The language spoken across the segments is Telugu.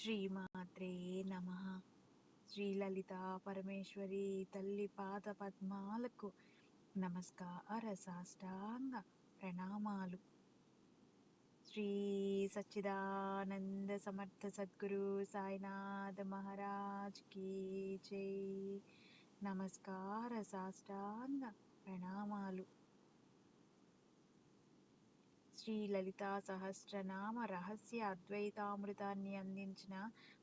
శ్రీమాత్రే నమః. శ్రీ లలితా పరమేశ్వరి తల్లి పాద పద్మాలకు నమస్కార సాష్టాంగ ప్రణామాలు. శ్రీ సచ్చిదానంద సమర్థ సద్గురు సాయినాథ మహారాజ్ కీ జై. నమస్కార సాష్టాంగ ప్రణామాలు. శ్రీ లలితా సహస్రనామ రహస్య అద్వైతామృతాన్ని అందించిన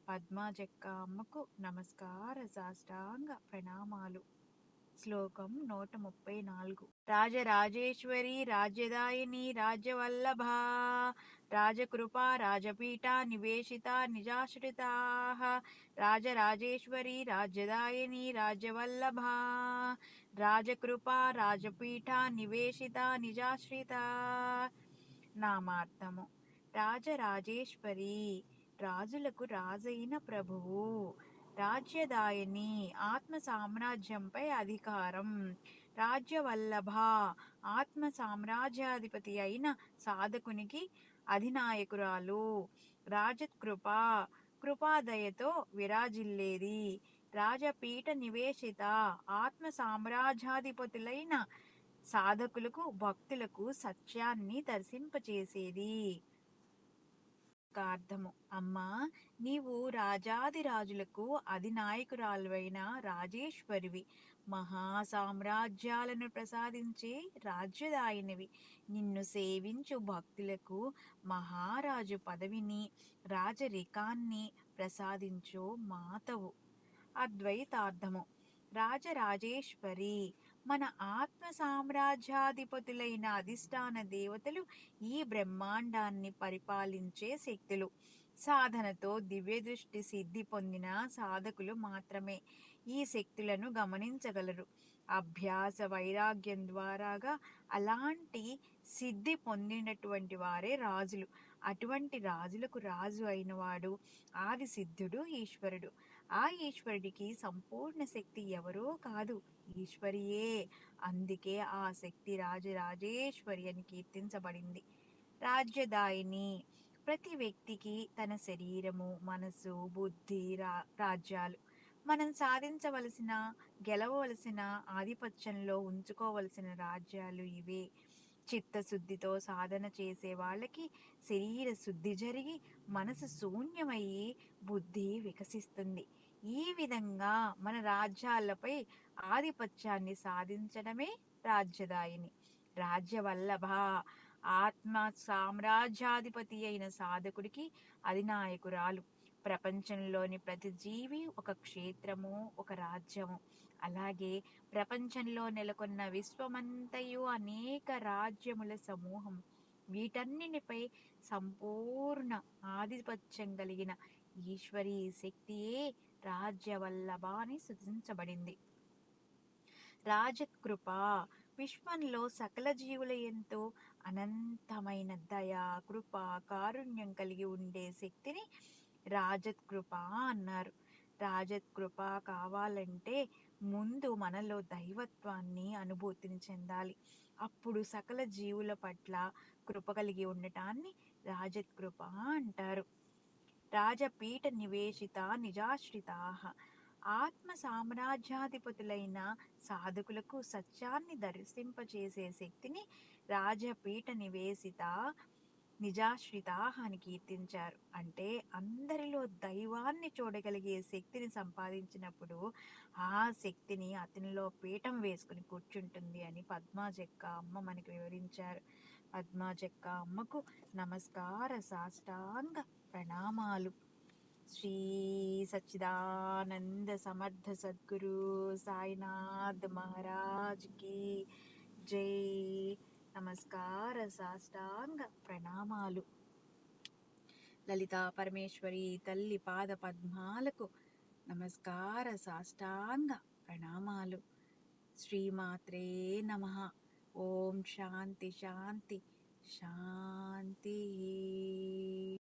పద్మాజక్క అమ్మకు నమస్కార సాష్టాంగ ప్రణామాలు. శ్లోకం 134. రాజరాజేశ్వరి రాజ్యదాయిని రాజ్యవల్లభ రాజకృపా రాజపీఠా నివేశిత నిజాశ్రితా. రాజరాజేశ్వరి రాజ్యదాయిని రాజ్యవల్లభ రాజకృపా రాజపీఠా నివేశిత నిజాశ్రిత. నామార్థము: రాజరాజేశ్వరి రాజులకు రాజైన ప్రభువు, రాజ్యదాయిని ఆత్మ సామ్రాజ్యంపై అధికారం, రాజ్యవల్లభ ఆత్మ సామ్రాజ్యాధిపతి అయిన సాధకునికి అధినాయకురాలు, రాజకృప కృపాదయతో విరాజిల్లేది, రాజపీఠ నివేశిత ఆత్మ సామ్రాజ్యాధిపతులైన సాధకులకు భక్తులకు సత్యాన్ని దర్శింపచేసేది. అర్థము: అమ్మా, నీవు రాజాదిరాజులకు అధినాయకురాలువైన రాజేశ్వరివి, మహా సామ్రాజ్యాలను ప్రసాదించే రాజ్యదాయినివి, నిన్ను సేవించు భక్తులకు మహారాజు పదవిని రాజరికాన్ని ప్రసాదించు మాతవు. అద్వైతార్థము: రాజరాజేశ్వరి మన ఆత్మ సామ్రాజ్యాధిపతులైన అధిష్టాన దేవతలు, ఈ బ్రహ్మాండాన్ని పరిపాలించే శక్తులు. సాధనతో దివ్య దృష్టి సిద్ధి పొందిన సాధకులు మాత్రమే ఈ శక్తులను గమనించగలరు. అభ్యాస వైరాగ్యం ద్వారాగా అలాంటి సిద్ధి పొందినటువంటి వారే రాజులు. అటువంటి రాజులకు రాజు అయినవాడు ఆది సిద్ధుడు ఈశ్వరుడు. ఆ ఈశ్వరుడికి సంపూర్ణ శక్తి ఎవరో కాదు, ఈశ్వరియే. అందుకే ఆ శక్తి రాజరాజేశ్వరి అని కీర్తించబడింది. రాజ్యదాయిని ప్రతి వ్యక్తికి తన శరీరము, మనసు, బుద్ధి, రాజ్యాలు, మనం సాధించవలసిన, గెలవవలసిన, ఆధిపత్యంలో ఉంచుకోవలసిన రాజ్యాలు ఇవే. చిత్తశుద్ధితో సాధన చేసే వాళ్ళకి శరీర శుద్ధి జరిగి మనసు శూన్యమయ్యి బుద్ధి వికసిస్తుంది. ఈ విధంగా మన రాజ్యాలపై ఆధిపత్యాన్ని సాధించడమే రాజ్యదాయిని. రాజ్యవల్లభ ఆత్మ సామ్రాజ్యాధిపతి అయిన సాధకుడికి అధినాయకురాలు. ప్రపంచంలోని ప్రతి జీవి ఒక క్షేత్రము, ఒక రాజ్యము. అలాగే ప్రపంచంలో నెలకొన్న విశ్వమంతయు అనేక రాజ్యముల సమూహం. వీటన్నిటిపై సంపూర్ణ ఆధిపత్యం కలిగిన ఈశ్వరీ శక్తియే రాజ్యవల్లభ అని సూచించబడింది. రాజకృప విశ్వంలో సకల జీవుల ఎంతో అనంతమైన దయ, కృప, కారుణ్యం కలిగి ఉండే శక్తిని రాజకృప అన్నారు. రాజకృప కావాలంటే ముందు మనలో దైవత్వాన్ని అనుభూతిని చెందాలి. అప్పుడు సకల జీవుల పట్ల కృప కలిగి ఉండటాన్ని రాజకృప అంటారు. రాజపీఠ నివేశిత నిజాశ్రితా ఆత్మ సామ్రాజ్యాధిపతులైన సాధకులకు సత్యాన్ని దర్శింపచేసే శక్తిని రాజపీఠ నివేశిత నిజాశ్రిత అని కీర్తించారు. అంటే అందరిలో దైవాన్ని చూడగలిగే శక్తిని సంపాదించినప్పుడు ఆ శక్తిని అతనిలో పీఠం వేసుకుని కూర్చుంటుంది అని పద్మాజక్క అమ్మ మనకి వివరించారు. పద్మాజక్క అమ్మకు నమస్కార సాష్టాంగ ప్రణామాలు. శ్రీ సచ్చిదానంద సమర్థ సద్గురు సాయినాథ్ మహారాజ్ కీ జై. నమస్కార సాష్టాంగ ప్రణామాలు. లలితా పరమేశ్వరి తల్లి పాద పద్మాలకు నమస్కార సాష్టాంగ ప్రణామాలు. శ్రీమాత్రే నమః. ఓం శాంతి శాంతి శాంతి.